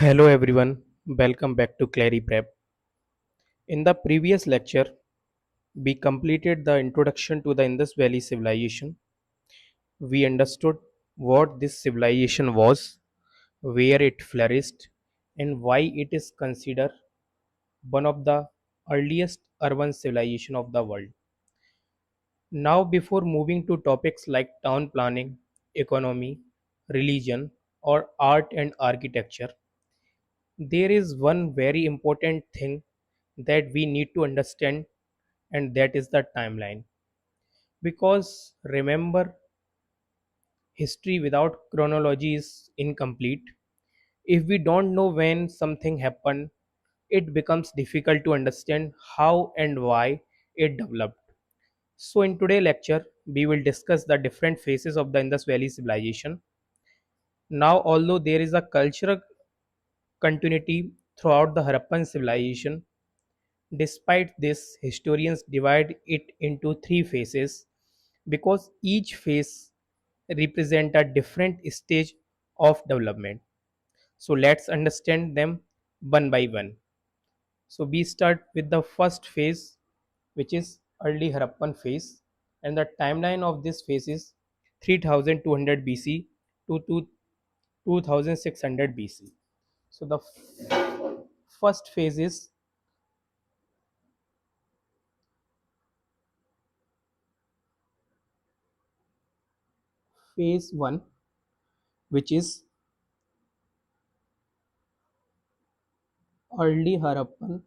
Hello everyone, welcome back to Clary Prep. In the previous lecture, we completed the introduction to the Indus Valley Civilization. We understood what this civilization was, where it flourished, and why it is considered one of the earliest urban civilization of the world. Now, before moving to topics like town planning, economy, religion, or art and architecture, there is one very important thing that we need to understand, and that is the timeline. Because remember, history without chronology is incomplete. If we don't know when something happened, it becomes difficult to understand how and why it developed. So, in today's lecture, we will discuss the different phases of the Indus Valley civilization. Now, although there is a cultural continuity throughout the Harappan civilization, despite this, historians divide it into three phases because each phase represent a different stage of development. So let's understand them one by one. So we start with the first phase, which is early Harappan phase, and the timeline of this phase is 3200 BC to 2600 BC. So the first phase is phase 1, which is early Harappan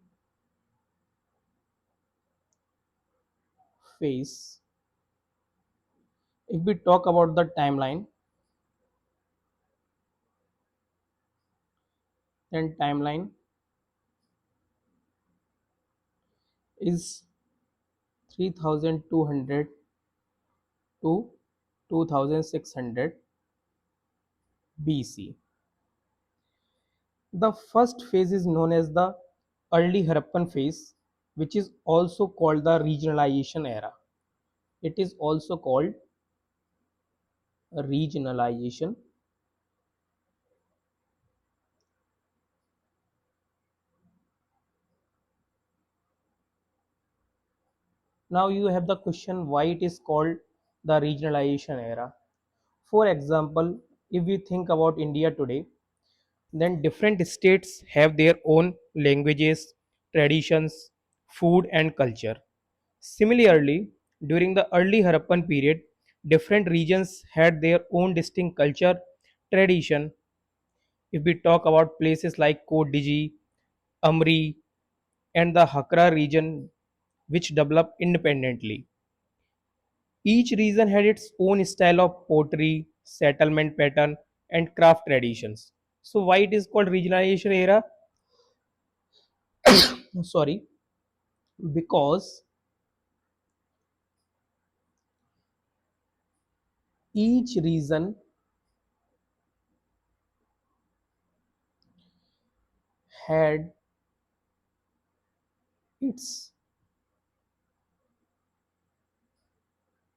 phase. If we talk about the timeline, then timeline is 3200 to 2600 BC. The first phase is known as the Early Harappan Phase, which is also called the Regionalization Era. It is also called Regionalization. Now you have the question why it is called the Regionalization Era. For example, if we think about India today, then different states have their own languages, traditions, food, and culture. Similarly, during the early Harappan period, different regions had their own distinct culture, tradition. If we talk about places like Kodiji, Amri, and the Hakra region, which developed independently, each region had its own style of pottery, settlement pattern, and craft traditions. So, why it is called regionalization era? Sorry, because each region had its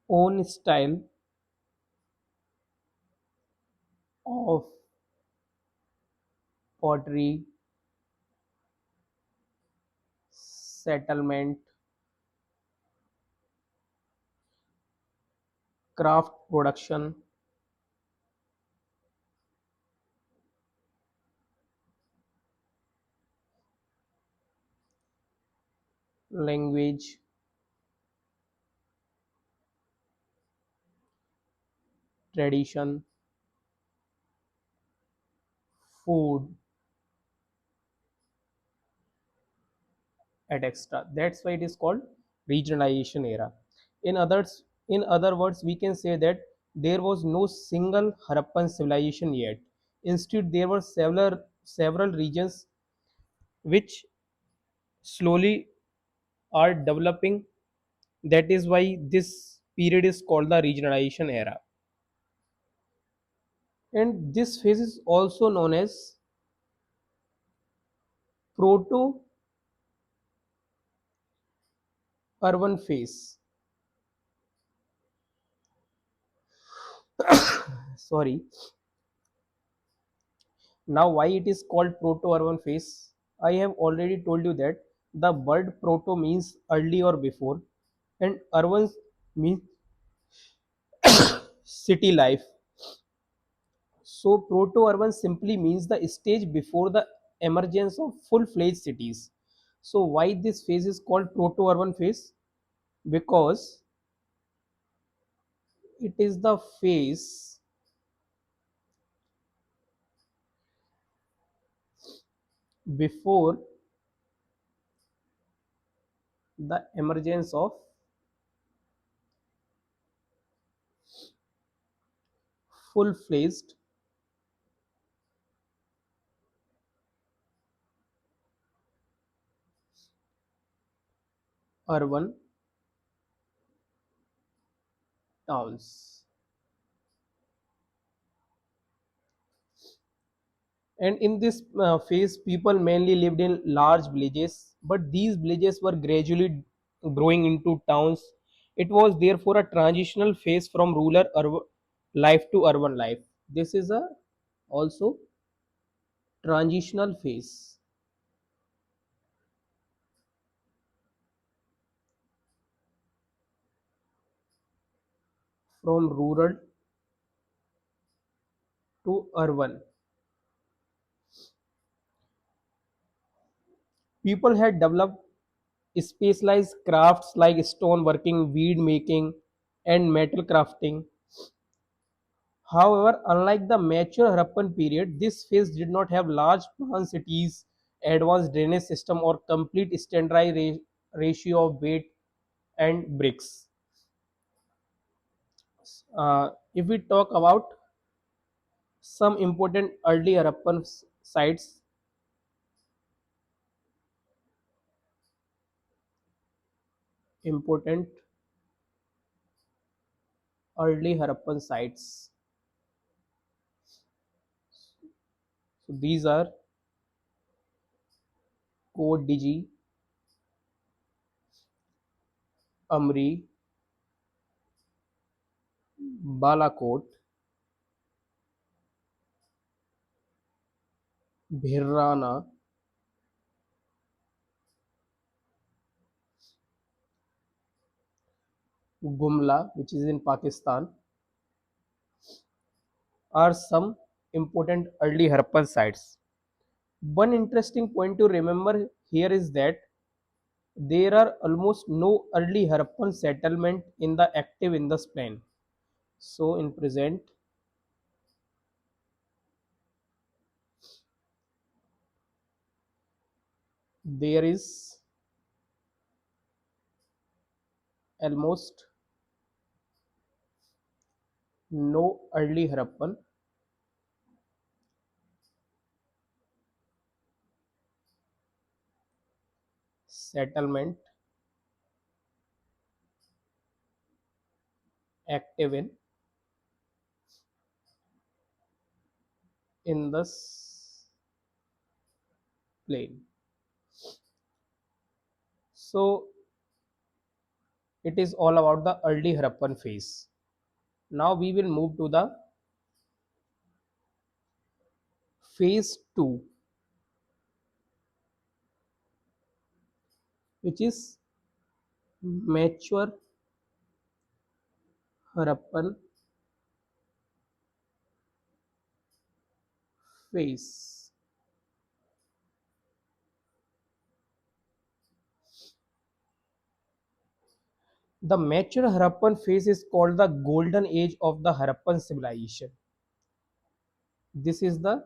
own style of pottery, settlement, craft production, language, tradition, food, etc. That's why it is called regionalization era. In other words, we can say that there was no single Harappan civilization yet. Instead, there were several regions which slowly are developing. That is why this period is called the regionalization era. And this phase is also known as Proto-Urban phase. Sorry. Now, why it is called Proto-Urban phase? I have already told you that the word proto means early or before, and urban means city life. So, proto-urban simply means the stage before the emergence of full-fledged cities. So, why this phase is called proto-urban phase? Because it is the phase before the emergence of full-fledged urban towns. And in this phase, people mainly lived in large villages, but these villages were gradually growing into towns. It was therefore a transitional phase from rural life to urban life. This is a also transitional phase from rural to urban. People had developed specialized crafts like stone working, weed making, and metal crafting. However, unlike the mature Harappan period, this phase did not have large planned cities, advanced drainage system, or complete standardized ratio of weight and bricks. If we talk about some important early Harappan sites, important early Harappan sites. So these are Kot Diji, Amri, Balakot, Bhirrana, Gumla, which is in Pakistan, are some important early Harappan sites. One interesting point to remember here is that there are almost no early Harappan settlement in the active Indus plain. So in present, there is almost no early Harappan settlement active in Indus plain. So it is all about the early Harappan phase. Now we will move to the phase 2, which is mature Harappan phase. The mature Harappan phase is called the golden age of the Harappan civilization. This is the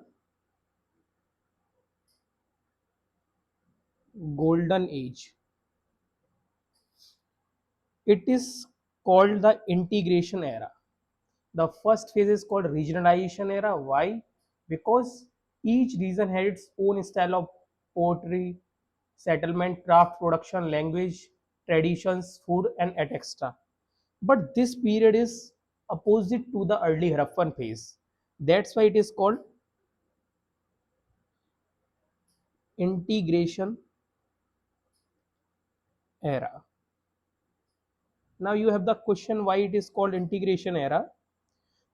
golden age. It is called the integration era. The first phase is called regionalization era. Why? Because each region had its own style of poetry, settlement, craft production, language, traditions, food, and etc. But this period is opposite to the early Harappan phase. That's why it is called integration era. Now you have the question why it is called integration era.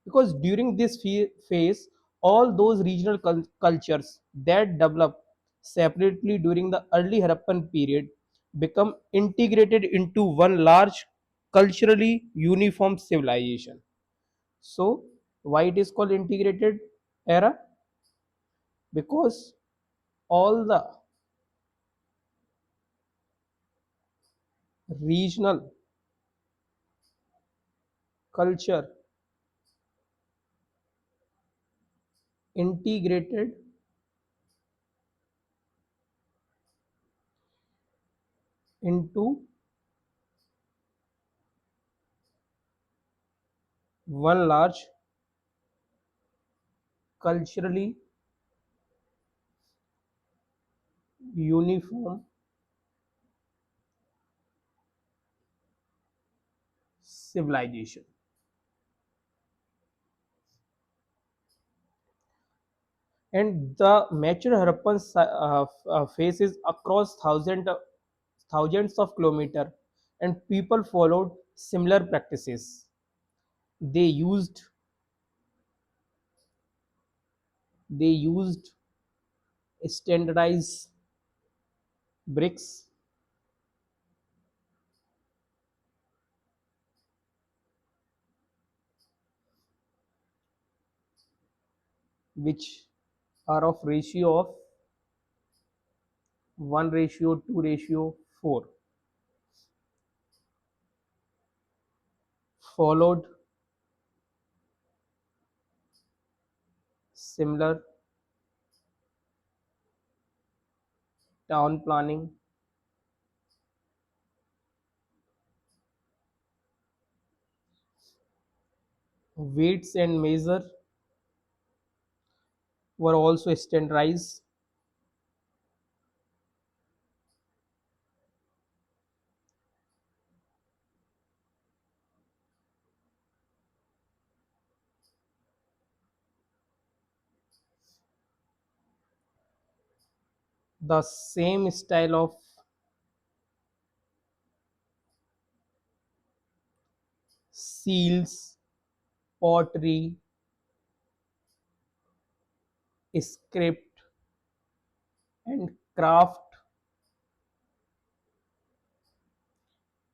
Because during this phase, All those regional cultures that developed separately during the early Harappan period become integrated into one large culturally uniform civilization. So, why it is called integrated era? Because all the regional culture integrated into one large culturally uniform civilization. And the mature Harappan phases across thousands of kilometers, and people followed similar practices. They used they used standardized bricks, which are of ratio of 1:2:4, followed similar town planning. Weights and measure were also standardized. The same style of seals, pottery, script, and craft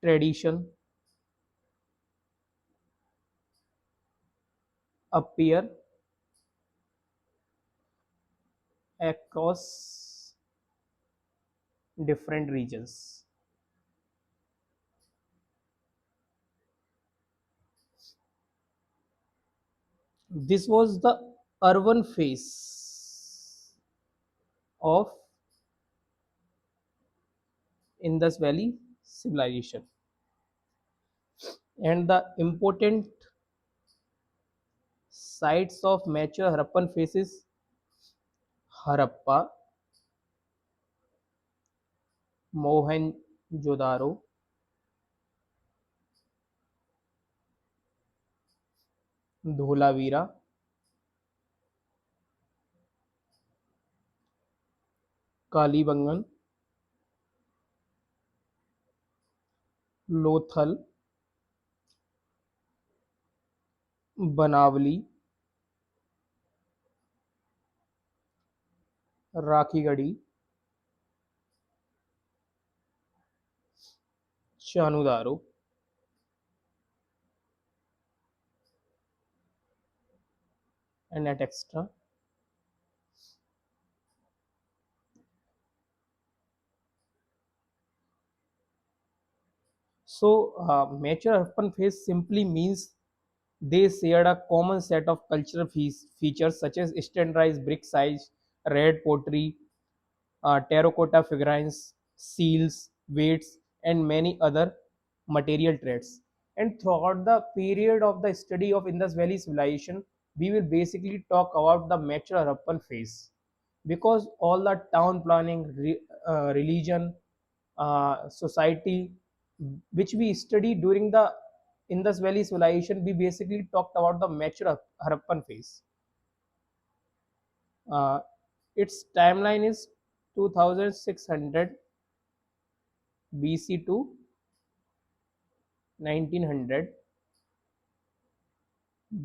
tradition appear across different regions. This was the urban phase of Indus Valley Civilization. And the important sites of mature Harappan phases: Harappa, Mohenjo-daro, Dholavira, Kalibangan, Lothal, Banavali, Rakhigadi, Chanudaro, and etc. So, mature urban phase simply means they shared a common set of cultural features such as standardized brick size, red pottery, terracotta figurines, seals, weights, and many other material traits. And throughout the period of the study of Indus Valley Civilization, we will basically talk about the mature Harappan phase, because all the town planning, religion, society, which we studied during the Indus Valley Civilization, we basically talked about the mature Harappan phase. Uh, its timeline is 2600 BC to 1900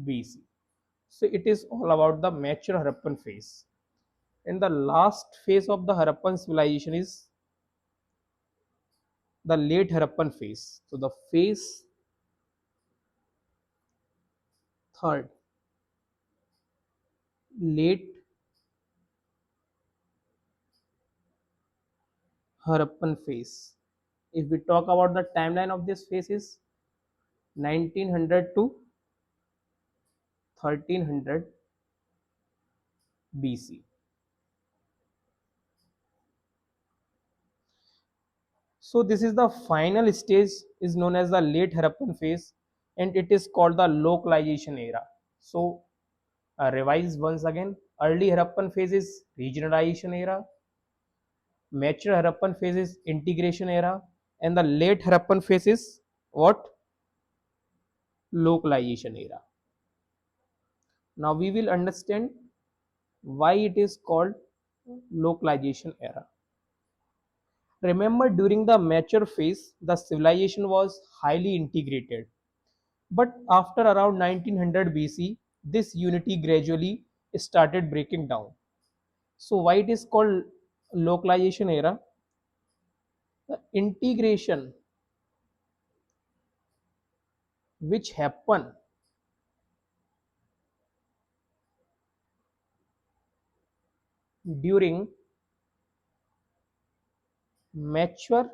BC. So it is all about the mature Harappan phase. And the last phase of the Harappan civilization is the late Harappan phase. So the phase third, late Harappan phase. If we talk about the timeline of this phase is 1900 to 1300 BC. So this is the final stage is known as the late Harappan phase and it is called the localization era. So revise once again. Early Harappan phase is regionalization era, mature Harappan phase is integration era, and the late Harappan phase is what? Localization era. Now we will understand why it is called localization era. Remember, during the mature phase, the civilization was highly integrated. But after around 1900 BC, this unity gradually started breaking down. So why it is called localization era? The integration which happened during mature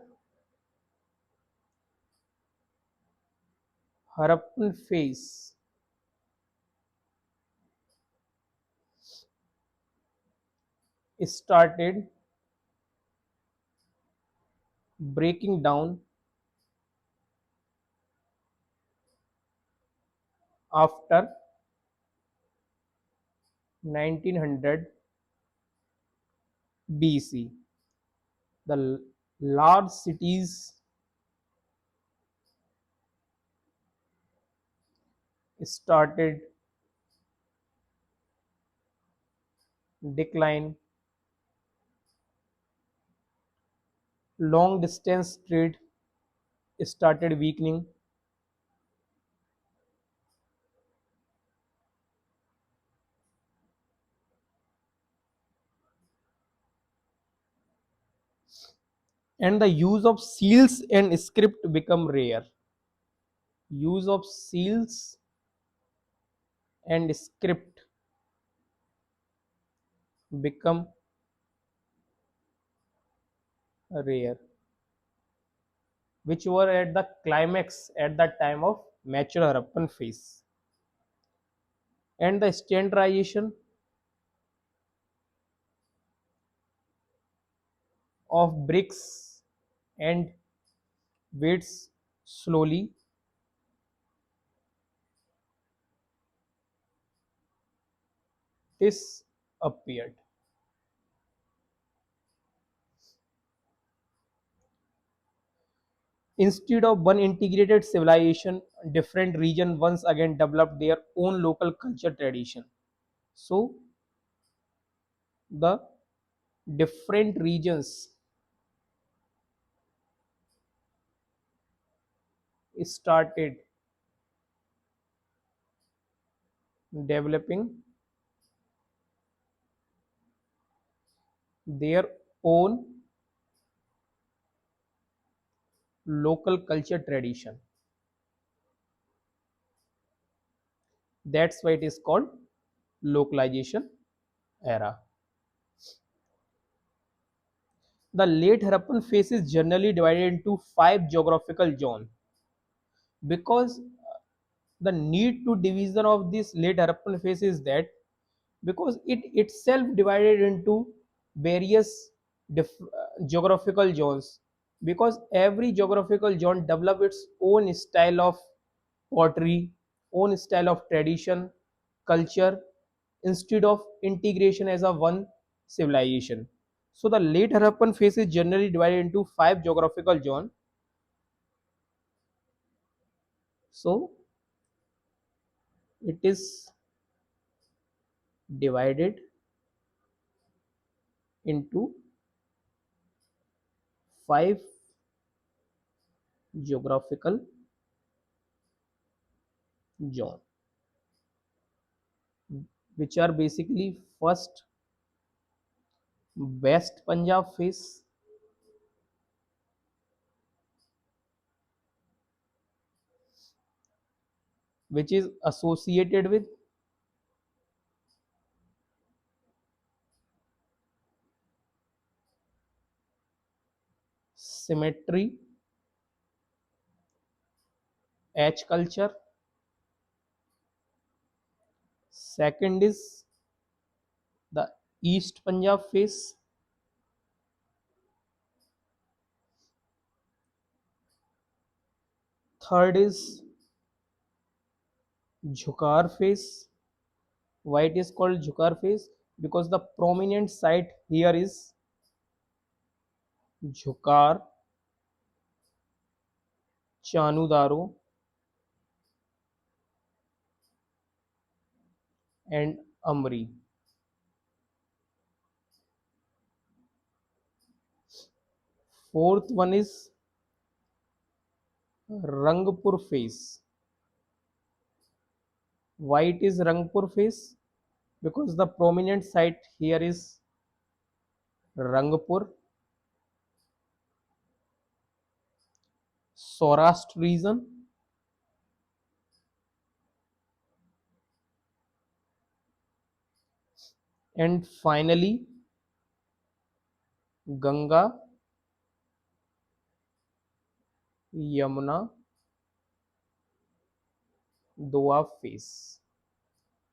Harappan phase started breaking down after 1900 BC. The large cities started decline, long distance trade started weakening, and the use of seals and script become rare. Use of seals and script become rare, which were at the climax at the time of mature Harappan phase. And the standardization of bricks and weights slowly disappeared. Instead of one integrated civilization, different regions once again developed their own local culture tradition. So the different regions started developing their own local culture tradition. That's why it is called localization era. The late Harappan phase is generally divided into five geographical zones because the need to division of this late Harappan phase is that because it itself divided into various geographical zones because every geographical zone develop its own style of pottery, own style of tradition, culture instead of integration as a one civilization. So the late Harappan phase is generally divided into five geographical zones. So it is divided into five geographical zone. which are basically first West Punjab phase, which is associated with symmetry, H culture. Second is the East Punjab phase. Third is Jhukar phase. Why it is called Jhukar phase? Because the prominent site here is Jhukar, Chanudaro, and Amri. Fourth one is Rangpur phase. Why it is Rangpur phase? Because the prominent site here is Rangpur, Saurashtra region, and finally Ganga, Yamuna, Doab phase.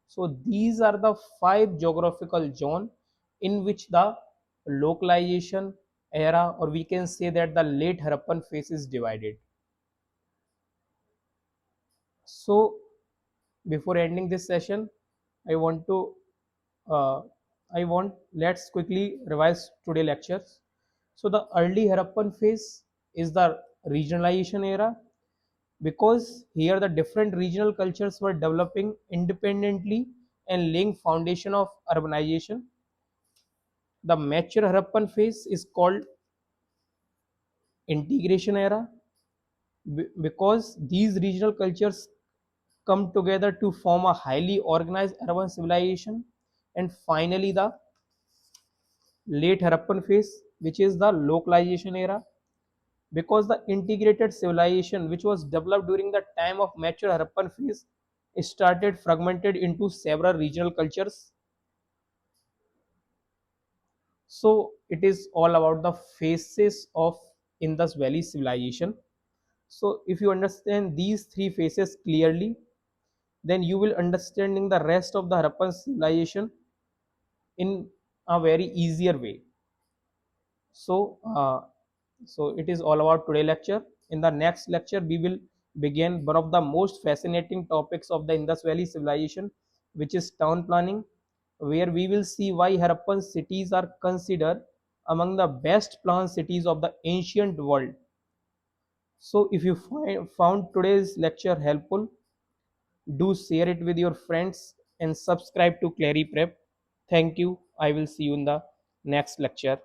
So these are the five geographical zones in which the localization era, or we can say that the late Harappan phase, is divided. So before ending this session, I want to uh, let's quickly revise today lectures. So the early Harappan phase is the regionalization era, because here the different regional cultures were developing independently and laying foundation of urbanization. The mature Harappan phase is called integration era, because these regional cultures come together to form a highly organized urban civilization. And finally the late Harappan phase, which is the localization era, because the integrated civilization which was developed during the time of mature Harappan phase started fragmented into several regional cultures. So it is all about the phases of Indus Valley Civilization. So if you understand these three phases clearly, then you will understanding the rest of the Harappan civilization in a very easier way. So, so it is all about today lecture. In the next lecture, we will begin one of the most fascinating topics of the Indus Valley Civilization, which is town planning, where we will see why Harappan cities are considered among the best planned cities of the ancient world. So, if you found today's lecture helpful, do share it with your friends and subscribe to Clary Prep. Thank you. I will see you in the next lecture.